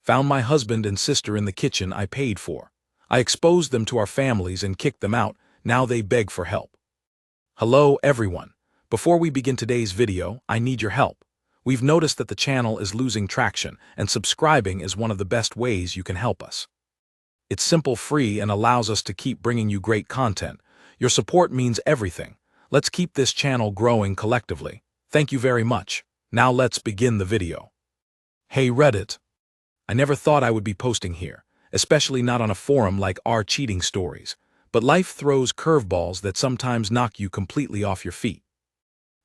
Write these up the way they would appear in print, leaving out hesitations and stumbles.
Found my husband and sister in the kitchen I paid for. I exposed them to our families and kicked them out. Now they beg for help. Hello, everyone. Before we begin today's video, I need your help. We've noticed that the channel is losing traction, and subscribing is one of the best ways you can help us. It's simple, free, and allows us to keep bringing you great content. Your support means everything. Let's keep this channel growing collectively. Thank you very much. Now let's begin the video. Hey Reddit. I never thought I would be posting here, especially not on a forum like our cheating stories, but life throws curveballs that sometimes knock you completely off your feet.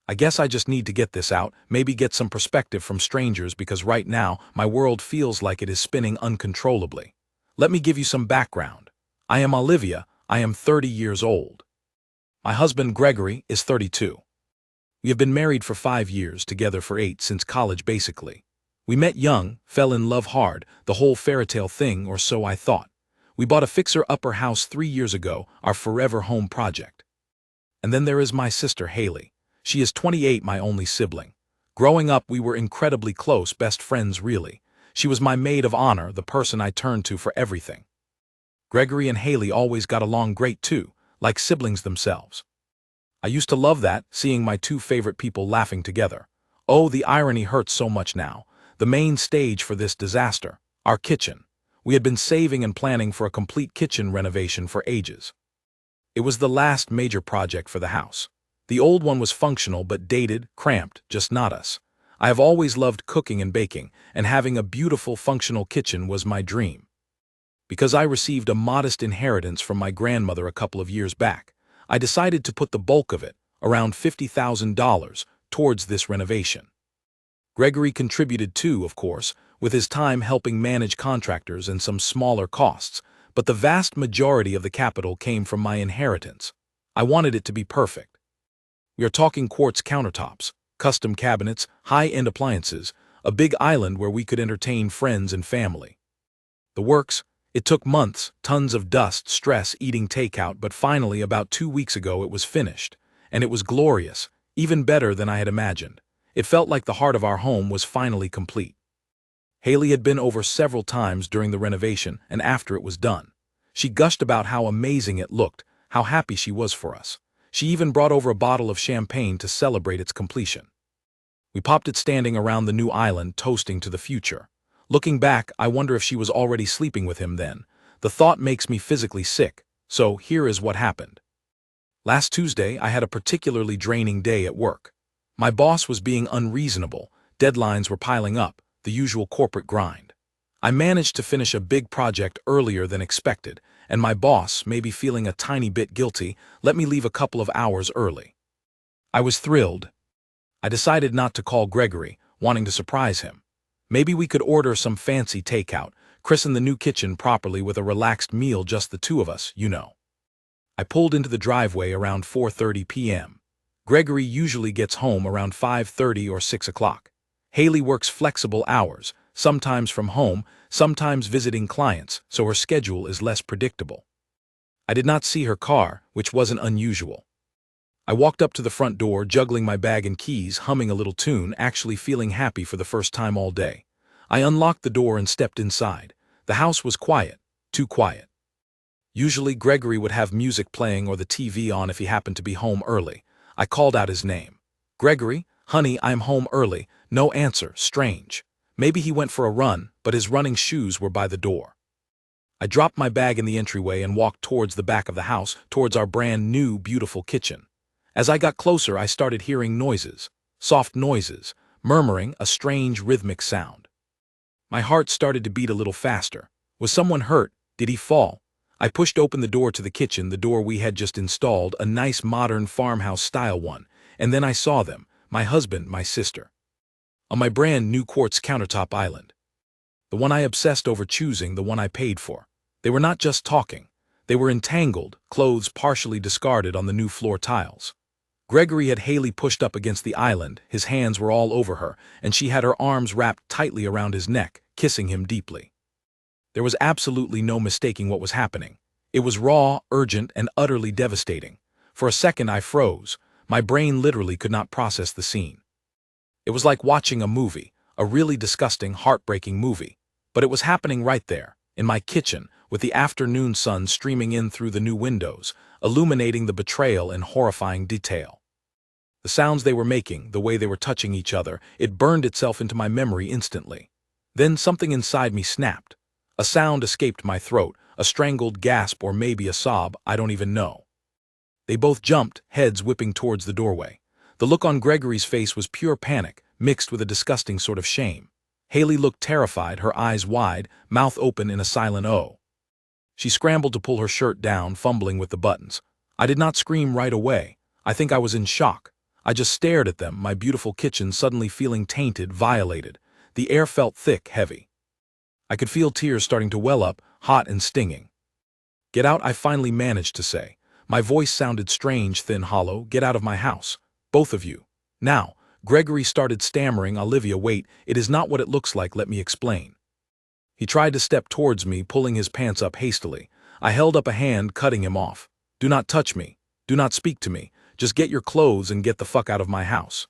I guess I just need to get this out, maybe get some perspective from strangers, because right now my world feels like it is spinning uncontrollably. Let me give you some background. I am Olivia. I am 30 years old. My husband Gregory is 32. We have been married for 5 years, together for 8 since college basically. We met young, fell in love hard, the whole fairy tale thing, or so I thought. We bought a fixer-upper house 3 years ago, our forever home project. And then there is my sister Haley. She is 28, my only sibling. Growing up, we were incredibly close, best friends really. She was my maid of honor, the person I turned to for everything. Gregory and Haley always got along great too, like siblings themselves. I used to love that, seeing my two favorite people laughing together. Oh, the irony hurts so much now. The main stage for this disaster, our kitchen. We had been saving and planning for a complete kitchen renovation for ages. It was the last major project for the house. The old one was functional but dated, cramped, just not us. I have always loved cooking and baking, and having a beautiful, functional kitchen was my dream. Because I received a modest inheritance from my grandmother a couple of years back, I decided to put the bulk of it, around $50,000, towards this renovation. Gregory contributed too, of course, with his time helping manage contractors and some smaller costs, but the vast majority of the capital came from my inheritance. I wanted it to be perfect. We are talking quartz countertops, custom cabinets, high-end appliances, a big island where we could entertain friends and family. The works, it took months, tons of dust, stress, eating takeout, but finally about 2 weeks ago it was finished, and it was glorious, even better than I had imagined. It felt like the heart of our home was finally complete. Haley had been over several times during the renovation and after it was done. She gushed about how amazing it looked, how happy she was for us. She even brought over a bottle of champagne to celebrate its completion. We popped it standing around the new island, toasting to the future. Looking back, I wonder if she was already sleeping with him then. The thought makes me physically sick, so here is what happened. Last Tuesday, I had a particularly draining day at work. My boss was being unreasonable, deadlines were piling up, the usual corporate grind. I managed to finish a big project earlier than expected, and my boss, maybe feeling a tiny bit guilty, let me leave a couple of hours early. I was thrilled. I decided not to call Gregory, wanting to surprise him. Maybe we could order some fancy takeout, christen the new kitchen properly with a relaxed meal, just the two of us, you know. I pulled into the driveway around 4:30 p.m. Gregory usually gets home around 5:30 or 6 o'clock. Haley works flexible hours, sometimes from home, sometimes visiting clients, so her schedule is less predictable. I did not see her car, which wasn't unusual. I walked up to the front door, juggling my bag and keys, humming a little tune, actually feeling happy for the first time all day. I unlocked the door and stepped inside. The house was quiet, too quiet. Usually Gregory would have music playing or the TV on if he happened to be home early. I called out his name. Gregory, honey, I'm home early. No answer, strange. Maybe he went for a run, but his running shoes were by the door. I dropped my bag in the entryway and walked towards the back of the house, towards our brand new, beautiful kitchen. As I got closer, I started hearing noises, soft noises, murmuring, a strange rhythmic sound. My heart started to beat a little faster. Was someone hurt? Did he fall? I pushed open the door to the kitchen, the door we had just installed, a nice modern farmhouse-style one, and then I saw them, my husband, my sister. On my brand new quartz countertop island. The one I obsessed over choosing, the one I paid for. They were not just talking. They were entangled, clothes partially discarded on the new floor tiles. Gregory had Haley pushed up against the island, his hands were all over her, and she had her arms wrapped tightly around his neck, kissing him deeply. There was absolutely no mistaking what was happening. It was raw, urgent, and utterly devastating. For a second I froze. My brain literally could not process the scene. It was like watching a movie, a really disgusting, heartbreaking movie. But it was happening right there, in my kitchen, with the afternoon sun streaming in through the new windows, illuminating the betrayal in horrifying detail. The sounds they were making, the way they were touching each other, it burned itself into my memory instantly. Then something inside me snapped. A sound escaped my throat, a strangled gasp or maybe a sob, I don't even know. They both jumped, heads whipping towards the doorway. The look on Gregory's face was pure panic, mixed with a disgusting sort of shame. Haley looked terrified, her eyes wide, mouth open in a silent O. She scrambled to pull her shirt down, fumbling with the buttons. I did not scream right away. I think I was in shock. I just stared at them, my beautiful kitchen suddenly feeling tainted, violated. The air felt thick, heavy. I could feel tears starting to well up, hot and stinging. "Get out," I finally managed to say. My voice sounded strange, thin, hollow. "Get out of my house. Both of you. Now." Gregory started stammering. "Olivia, wait, it is not what it looks like, let me explain." He tried to step towards me, pulling his pants up hastily. I held up a hand, cutting him off. "Do not touch me. Do not speak to me. Just get your clothes and get the fuck out of my house."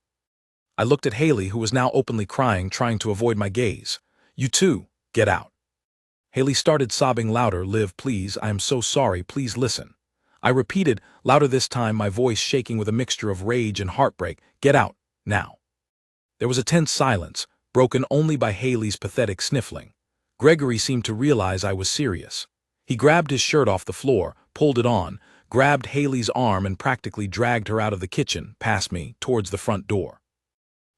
I looked at Haley, who was now openly crying, trying to avoid my gaze. "You too, get out." Haley started sobbing louder. "Liv, please, I am so sorry, please listen." I repeated, louder this time, my voice shaking with a mixture of rage and heartbreak. "Get out, now." There was a tense silence, broken only by Haley's pathetic sniffling. Gregory seemed to realize I was serious. He grabbed his shirt off the floor, pulled it on, grabbed Haley's arm and practically dragged her out of the kitchen, past me, towards the front door.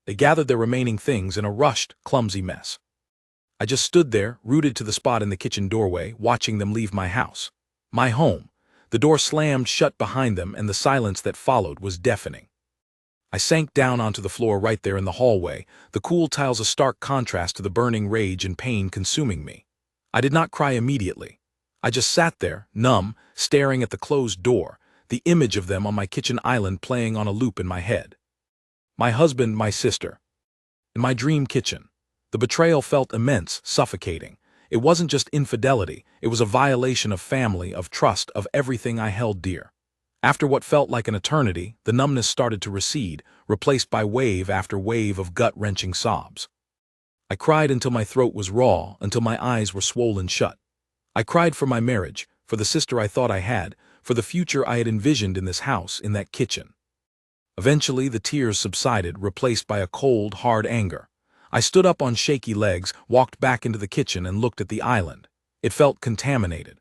They gathered their remaining things in a rushed, clumsy mess. I just stood there, rooted to the spot in the kitchen doorway, watching them leave my house. My home. The door slammed shut behind them, and the silence that followed was deafening. I sank down onto the floor right there in the hallway, the cool tiles a stark contrast to the burning rage and pain consuming me. I did not cry immediately. I just sat there, numb, staring at the closed door, the image of them on my kitchen island playing on a loop in my head. My husband, my sister. In my dream kitchen. The betrayal felt immense, suffocating. It wasn't just infidelity, it was a violation of family, of trust, of everything I held dear. After what felt like an eternity, the numbness started to recede, replaced by wave after wave of gut-wrenching sobs. I cried until my throat was raw, until my eyes were swollen shut. I cried for my marriage, for the sister I thought I had, for the future I had envisioned in this house, in that kitchen. Eventually, the tears subsided, replaced by a cold, hard anger. I stood up on shaky legs, walked back into the kitchen and looked at the island. It felt contaminated.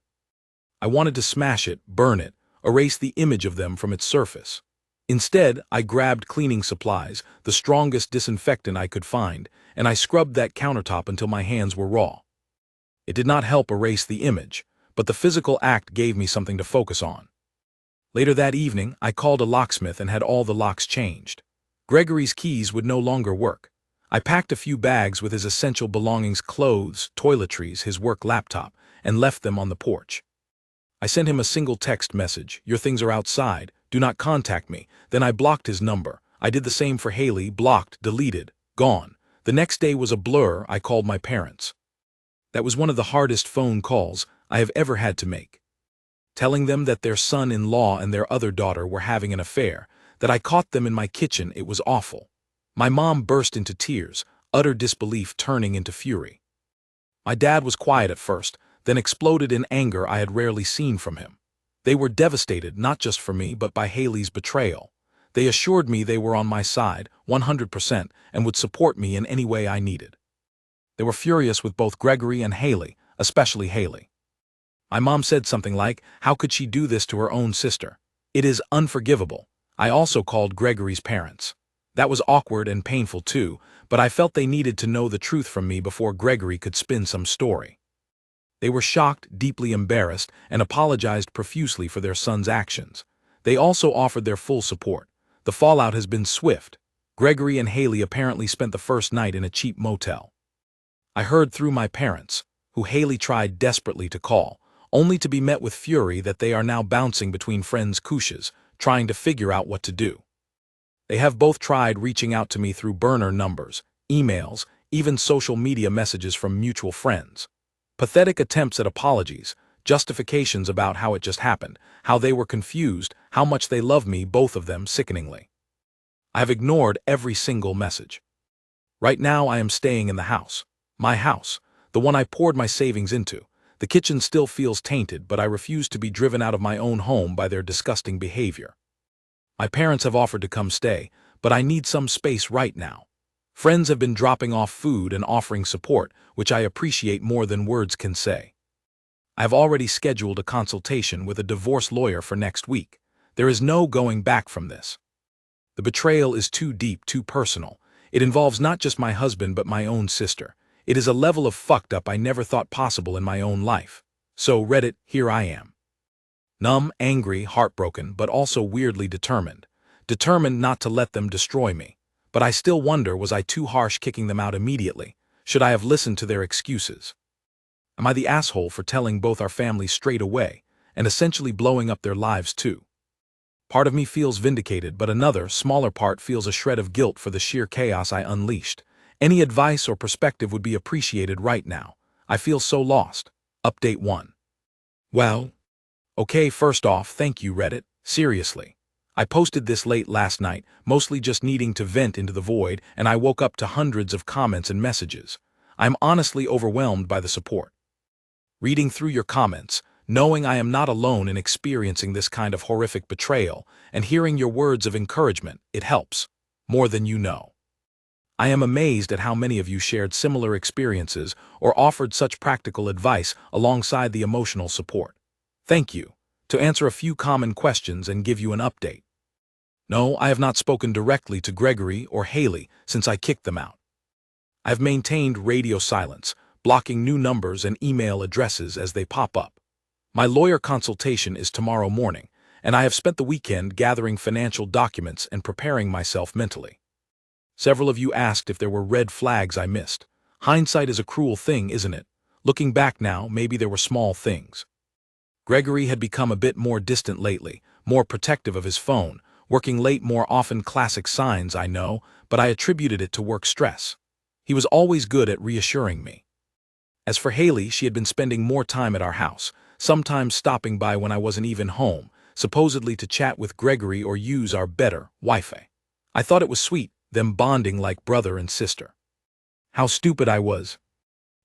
I wanted to smash it, burn it, erase the image of them from its surface. Instead, I grabbed cleaning supplies, the strongest disinfectant I could find, and I scrubbed that countertop until my hands were raw. It did not help erase the image, but the physical act gave me something to focus on. Later that evening, I called a locksmith and had all the locks changed. Gregory's keys would no longer work. I packed a few bags with his essential belongings, clothes, toiletries, his work laptop, and left them on the porch. I sent him a single text message: "Your things are outside, do not contact me." Then I blocked his number. I did the same for Haley, blocked, deleted, gone. The next day was a blur. I called my parents. That was one of the hardest phone calls I have ever had to make. Telling them that their son-in-law and their other daughter were having an affair, that I caught them in my kitchen, it was awful. My mom burst into tears, utter disbelief turning into fury. My dad was quiet at first, then exploded in anger I had rarely seen from him. They were devastated, not just for me, but by Haley's betrayal. They assured me they were on my side, 100%, and would support me in any way I needed. They were furious with both Gregory and Haley, especially Haley. My mom said something like, "How could she do this to her own sister? It is unforgivable." I also called Gregory's parents. That was awkward and painful too, but I felt they needed to know the truth from me before Gregory could spin some story. They were shocked, deeply embarrassed, and apologized profusely for their son's actions. They also offered their full support. The fallout has been swift. Gregory and Haley apparently spent the first night in a cheap motel. I heard through my parents, who Haley tried desperately to call, only to be met with fury that they are now bouncing between friends' couches, trying to figure out what to do. They have both tried reaching out to me through burner numbers, emails, even social media messages from mutual friends. Pathetic attempts at apologies, justifications about how it just happened, how they were confused, how much they love me, both of them sickeningly. I have ignored every single message. Right now I am staying in the house. My house. the one I poured my savings into. The kitchen still feels tainted, but I refuse to be driven out of my own home by their disgusting behavior. My parents have offered to come stay, but I need some space right now. Friends have been dropping off food and offering support, which I appreciate more than words can say. I have already scheduled a consultation with a divorce lawyer for next week. There is no going back from this. The betrayal is too deep, too personal. It involves not just my husband but my own sister. It is a level of fucked up I never thought possible in my own life. So Reddit, here I am. Numb, angry, heartbroken, but also weirdly determined. Determined not to let them destroy me. But I still wonder, was I too harsh kicking them out immediately? Should I have listened to their excuses? Am I the asshole for telling both our families straight away, and essentially blowing up their lives too? Part of me feels vindicated, but another, smaller part feels a shred of guilt for the sheer chaos I unleashed. Any advice or perspective would be appreciated right now. I feel so lost. Update 1. Well, okay, first off, thank you, Reddit. Seriously. I posted this late last night, mostly just needing to vent into the void, and I woke up to hundreds of comments and messages. I'm honestly overwhelmed by the support. Reading through your comments, knowing I am not alone in experiencing this kind of horrific betrayal, and hearing your words of encouragement, it helps. More than you know. I am amazed at how many of you shared similar experiences or offered such practical advice alongside the emotional support. Thank you. To answer a few common questions and give you an update. No, I have not spoken directly to Gregory or Haley since I kicked them out. I have maintained radio silence, blocking new numbers and email addresses as they pop up. My lawyer consultation is tomorrow morning, and I have spent the weekend gathering financial documents and preparing myself mentally. Several of you asked if there were red flags I missed. Hindsight is a cruel thing, isn't it? Looking back now, maybe there were small things. Gregory had become a bit more distant lately, more protective of his phone, working late more often. Classic signs, I know, but I attributed it to work stress. He was always good at reassuring me. As for Haley, she had been spending more time at our house, sometimes stopping by when I wasn't even home, supposedly to chat with Gregory or use our better Wi-Fi. I thought it was sweet, them bonding like brother and sister. How stupid I was.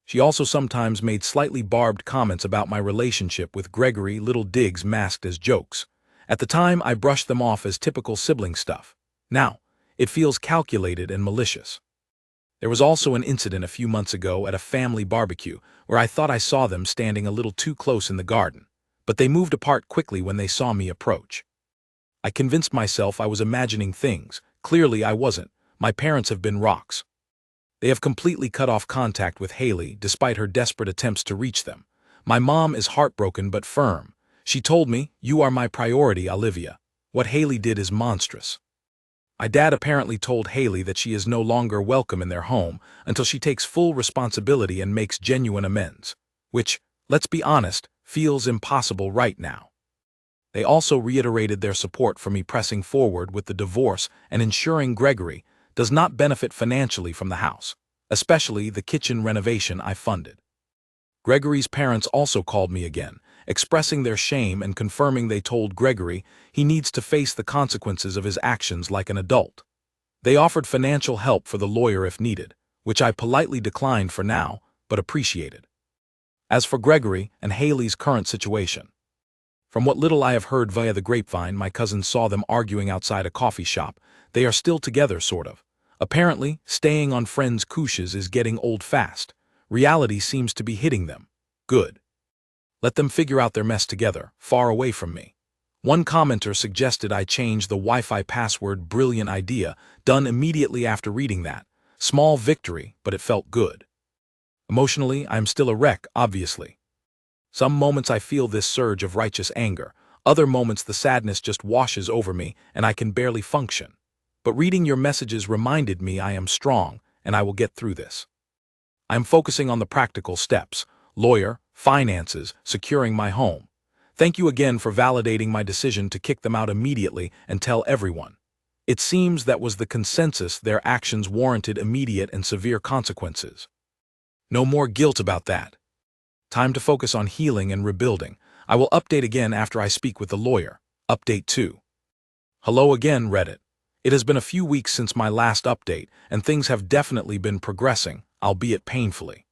She also sometimes made slightly barbed comments about my relationship with Gregory, little digs masked as jokes. At the time, I brushed them off as typical sibling stuff. Now, it feels calculated and malicious. There was also an incident a few months ago at a family barbecue where I thought I saw them standing a little too close in the garden, but they moved apart quickly when they saw me approach. I convinced myself I was imagining things. Clearly I wasn't. My parents have been rocks. They have completely cut off contact with Haley despite her desperate attempts to reach them. My mom is heartbroken but firm. She told me, "You are my priority, Olivia. What Haley did is monstrous." My dad apparently told Haley that she is no longer welcome in their home until she takes full responsibility and makes genuine amends. Which, let's be honest, feels impossible right now. They also reiterated their support for me pressing forward with the divorce and ensuring Gregory does not benefit financially from the house, especially the kitchen renovation I funded. Gregory's parents also called me again, expressing their shame and confirming they told Gregory he needs to face the consequences of his actions like an adult. They offered financial help for the lawyer if needed, which I politely declined for now, but appreciated. As for Gregory and Haley's current situation, from what little I have heard via the grapevine, my cousins saw them arguing outside a coffee shop. They are still together, sort of. Apparently, staying on friends' couches is getting old fast. Reality seems to be hitting them. Good. Let them figure out their mess together, far away from me. One commenter suggested I change the Wi-Fi password. Brilliant idea, done immediately after reading that. Small victory, but it felt good. Emotionally, I'm still a wreck, obviously. Some moments I feel this surge of righteous anger. Other moments the sadness just washes over me and I can barely function. But reading your messages reminded me I am strong and I will get through this. I'm focusing on the practical steps: lawyer, finances, securing my home. Thank you again for validating my decision to kick them out immediately and tell everyone. It seems that was the consensus. Their actions warranted immediate and severe consequences. No more guilt about that. Time to focus on healing and rebuilding. I will update again after I speak with the lawyer. Update 2. Hello again, Reddit. It has been a few weeks since my last update, and things have definitely been progressing, albeit painfully.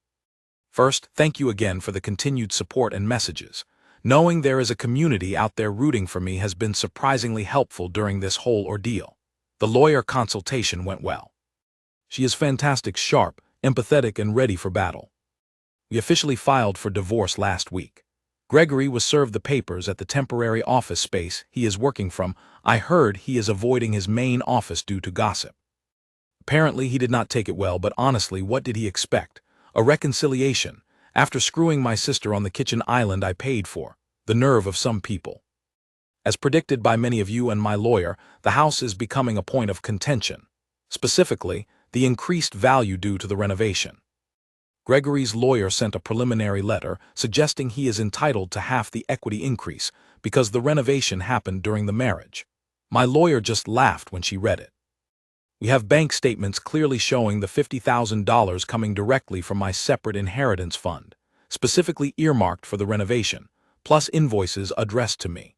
First, thank you again for the continued support and messages. Knowing there is a community out there rooting for me has been surprisingly helpful during this whole ordeal. The lawyer consultation went well. She is fantastic, sharp, empathetic, and ready for battle. We officially filed for divorce last week. Gregory was served the papers at the temporary office space he is working from. I heard he is avoiding his main office due to gossip. Apparently he did not take it well, but honestly, what did he expect? A reconciliation, after screwing my sister on the kitchen island I paid for. The nerve of some people. As predicted by many of you and my lawyer, the house is becoming a point of contention. Specifically, the increased value due to the renovation. Gregory's lawyer sent a preliminary letter suggesting he is entitled to half the equity increase because the renovation happened during the marriage. My lawyer just laughed when she read it. We have bank statements clearly showing the $50,000 coming directly from my separate inheritance fund, specifically earmarked for the renovation, plus invoices addressed to me.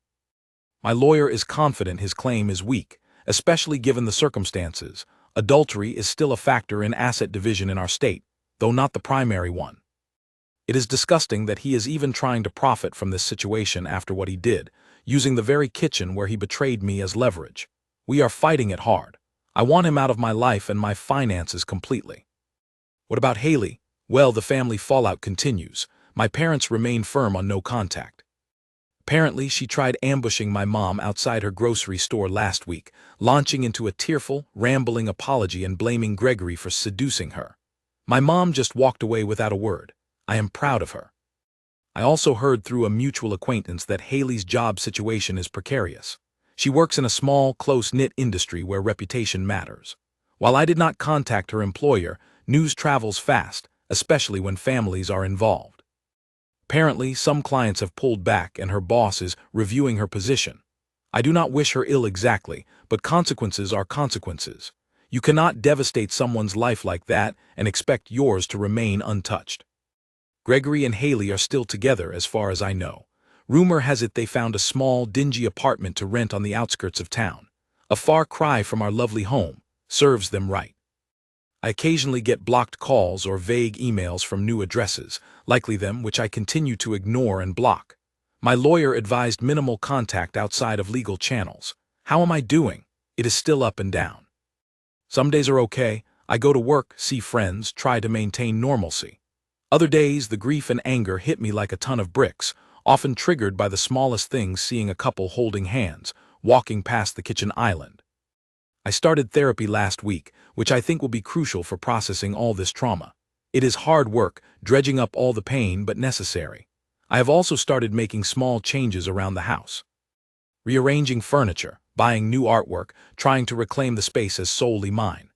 My lawyer is confident his claim is weak, especially given the circumstances. Adultery is still a factor in asset division in our state, though not the primary one. It is disgusting that he is even trying to profit from this situation after what he did, using the very kitchen where he betrayed me as leverage. We are fighting it hard. I want him out of my life and my finances completely. What about Haley? Well, the family fallout continues. My parents remain firm on no contact. Apparently, she tried ambushing my mom outside her grocery store last week, launching into a tearful, rambling apology and blaming Gregory for seducing her. My mom just walked away without a word. I am proud of her. I also heard through a mutual acquaintance that Haley's job situation is precarious. She works in a small, close-knit industry where reputation matters. While I did not contact her employer, news travels fast, especially when families are involved. Apparently, some clients have pulled back and her boss is reviewing her position. I do not wish her ill exactly, but consequences are consequences. You cannot devastate someone's life like that and expect yours to remain untouched. Gregory and Haley are still together as far as I know. Rumor has it they found a small, dingy apartment to rent on the outskirts of town. A far cry from our lovely home. Serves them right. I occasionally get blocked calls or vague emails from new addresses, likely them which I continue to ignore and block. My lawyer advised minimal contact outside of legal channels. How am I doing? It is still up and down. Some days are okay. I go to work, see friends, try to maintain normalcy. Other days, the grief and anger hit me like a ton of bricks, often triggered by the smallest things, seeing a couple holding hands, walking past the kitchen island. I started therapy last week, which I think will be crucial for processing all this trauma. It is hard work, dredging up all the pain, but necessary. I have also started making small changes around the house. Rearranging furniture, buying new artwork, trying to reclaim the space as solely mine.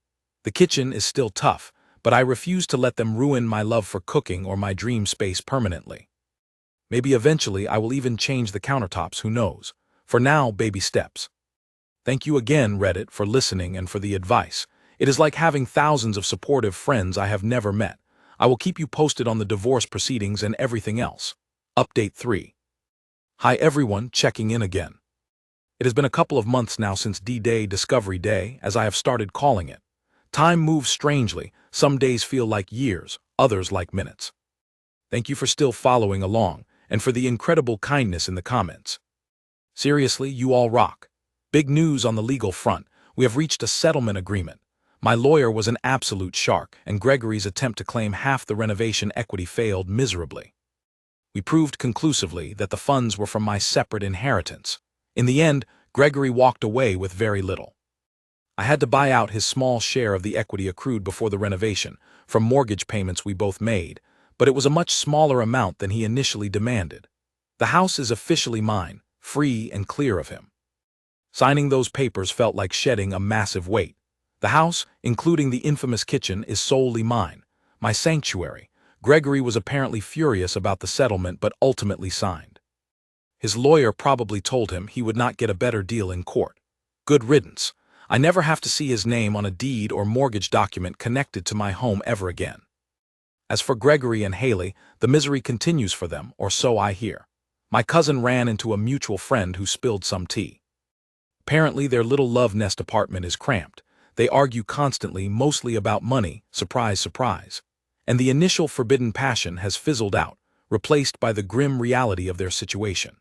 The kitchen is still tough, but I refuse to let them ruin my love for cooking or my dream space permanently. Maybe eventually I will even change the countertops, who knows. For now, baby steps. Thank you again, Reddit, for listening and for the advice. It is like having thousands of supportive friends I have never met. I will keep you posted on the divorce proceedings and everything else. Update 3. Hi everyone, checking in again. It has been a couple of months now since D-Day, Discovery Day, as I have started calling it. Time moves strangely. Some days feel like years, others like minutes. Thank you for still following along, and for the incredible kindness in the comments. Seriously, you all rock. Big news on the legal front. We have reached a settlement agreement. My lawyer was an absolute shark, and Gregory's attempt to claim half the renovation equity failed miserably. We proved conclusively that the funds were from my separate inheritance. In the end, Gregory walked away with very little. I had to buy out his small share of the equity accrued before the renovation, from mortgage payments we both made, but it was a much smaller amount than he initially demanded. The house is officially mine, free and clear of him. Signing those papers felt like shedding a massive weight. The house, including the infamous kitchen, is solely mine, my sanctuary. Gregory was apparently furious about the settlement but ultimately signed. His lawyer probably told him he would not get a better deal in court. Good riddance. I never have to see his name on a deed or mortgage document connected to my home ever again. As for Gregory and Haley, the misery continues for them, or so I hear. My cousin ran into a mutual friend who spilled some tea. Apparently their little love nest apartment is cramped. They argue constantly, mostly about money, surprise, surprise. and the initial forbidden passion has fizzled out, replaced by the grim reality of their situation.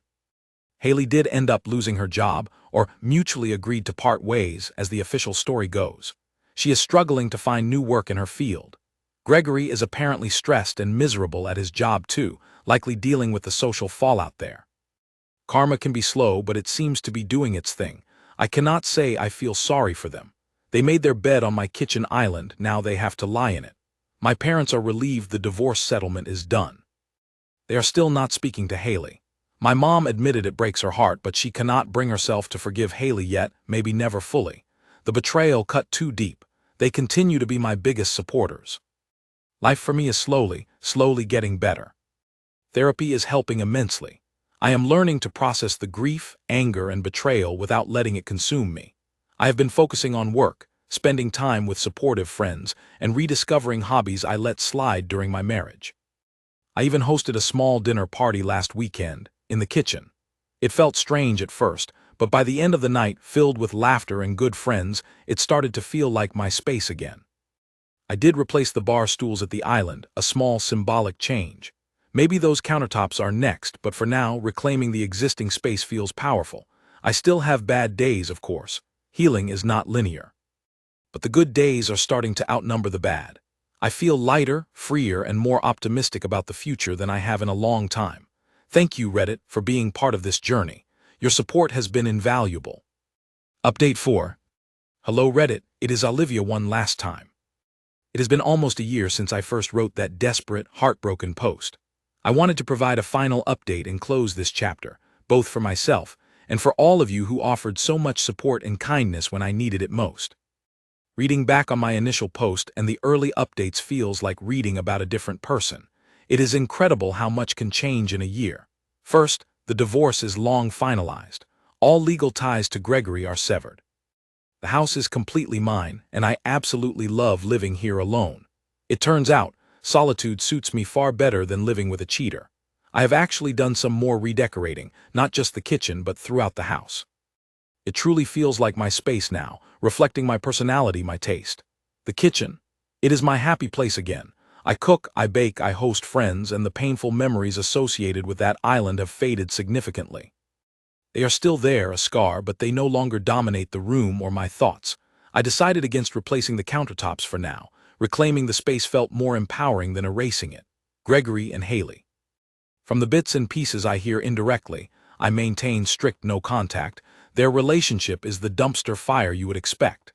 Haley did end up losing her job, or mutually agreed to part ways, as the official story goes. She is struggling to find new work in her field. Gregory is apparently stressed and miserable at his job too, likely dealing with the social fallout there. Karma can be slow, but it seems to be doing its thing. I cannot say I feel sorry for them. They made their bed on my kitchen island, now they have to lie in it. My parents are relieved the divorce settlement is done. They are still not speaking to Haley. My mom admitted it breaks her heart, but she cannot bring herself to forgive Haley yet, maybe never fully. The betrayal cut too deep. They continue to be my biggest supporters. Life for me is slowly getting better. Therapy is helping immensely. I am learning to process the grief, anger, and betrayal without letting it consume me. I have been focusing on work, spending time with supportive friends, and rediscovering hobbies I let slide during my marriage. I even hosted a small dinner party last weekend, in the kitchen. It felt strange at first, but by the end of the night, filled with laughter and good friends, it started to feel like my space again. I did replace the bar stools at the island, a small symbolic change. Maybe those countertops are next, but for now, reclaiming the existing space feels powerful. I still have bad days, of course. Healing is not linear. But the good days are starting to outnumber the bad. I feel lighter, freer, and more optimistic about the future than I have in a long time. Thank you, Reddit, for being part of this journey. Your support has been invaluable. Update 4. Hello, Reddit. It is Olivia one last time. It has been almost a year since I first wrote that desperate, heartbroken post. I wanted to provide a final update and close this chapter, both for myself and for all of you who offered so much support and kindness when I needed it most. Reading back on my initial post and the early updates feels like reading about a different person. It is incredible how much can change in a year. First, the divorce is long finalized. All legal ties to Gregory are severed. The house is completely mine, and I absolutely love living here alone. It turns out, solitude suits me far better than living with a cheater. I have actually done some more redecorating, not just the kitchen but throughout the house. It truly feels like my space now, reflecting my personality, my taste. The kitchen. It is my happy place again. I cook, I bake, I host friends, and the painful memories associated with that island have faded significantly. They are still there, a scar, but they no longer dominate the room or my thoughts. I decided against replacing the countertops for now. Reclaiming the space felt more empowering than erasing it. Gregory and Haley. From the bits and pieces I hear indirectly, I maintain strict no contact. Their relationship is the dumpster fire you would expect.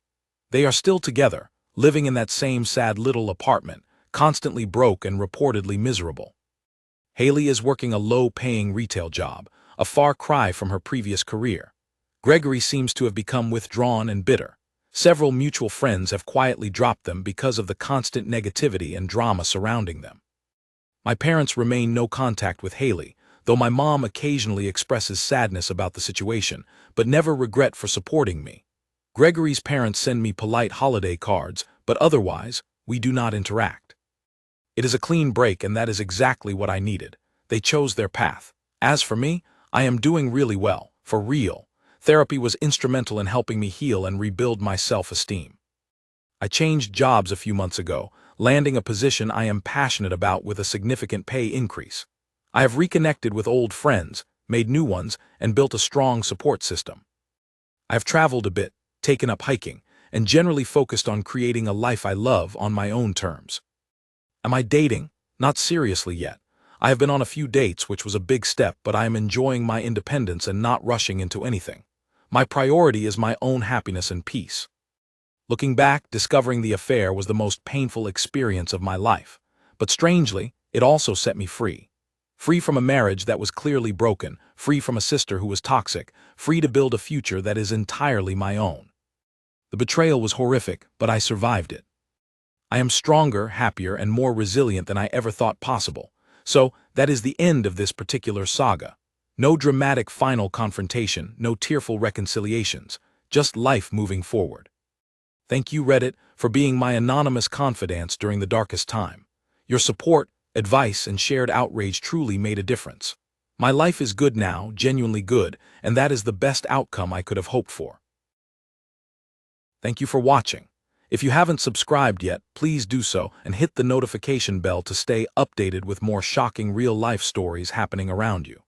They are still together, living in that same sad little apartment, constantly broke and reportedly miserable. Haley is working a low-paying retail job, a far cry from her previous career. Gregory seems to have become withdrawn and bitter. Several mutual friends have quietly dropped them because of the constant negativity and drama surrounding them. My parents remain no contact with Haley, though my mom occasionally expresses sadness about the situation, but never regret for supporting me. Gregory's parents send me polite holiday cards, but otherwise, we do not interact. It is a clean break, and that is exactly what I needed. They chose their path. As for me, I am doing really well, for real. Therapy was instrumental in helping me heal and rebuild my self-esteem. I changed jobs a few months ago, landing a position I am passionate about with a significant pay increase. I have reconnected with old friends, made new ones, and built a strong support system. I have traveled a bit, taken up hiking, and generally focused on creating a life I love on my own terms. Am I dating? Not seriously yet. I have been on a few dates, which was a big step, but I am enjoying my independence and not rushing into anything. My priority is my own happiness and peace. Looking back, discovering the affair was the most painful experience of my life. But strangely, it also set me free. Free from a marriage that was clearly broken, free from a sister who was toxic, free to build a future that is entirely my own. The betrayal was horrific, but I survived it. I am stronger, happier, and more resilient than I ever thought possible. So, that is the end of this particular saga. No dramatic final confrontation, no tearful reconciliations, just life moving forward. Thank you, Reddit, for being my anonymous confidant during the darkest time. Your support, advice, and shared outrage truly made a difference. My life is good now, genuinely good, and that is the best outcome I could have hoped for. Thank you for watching. If you haven't subscribed yet, please do so and hit the notification bell to stay updated with more shocking real-life stories happening around you.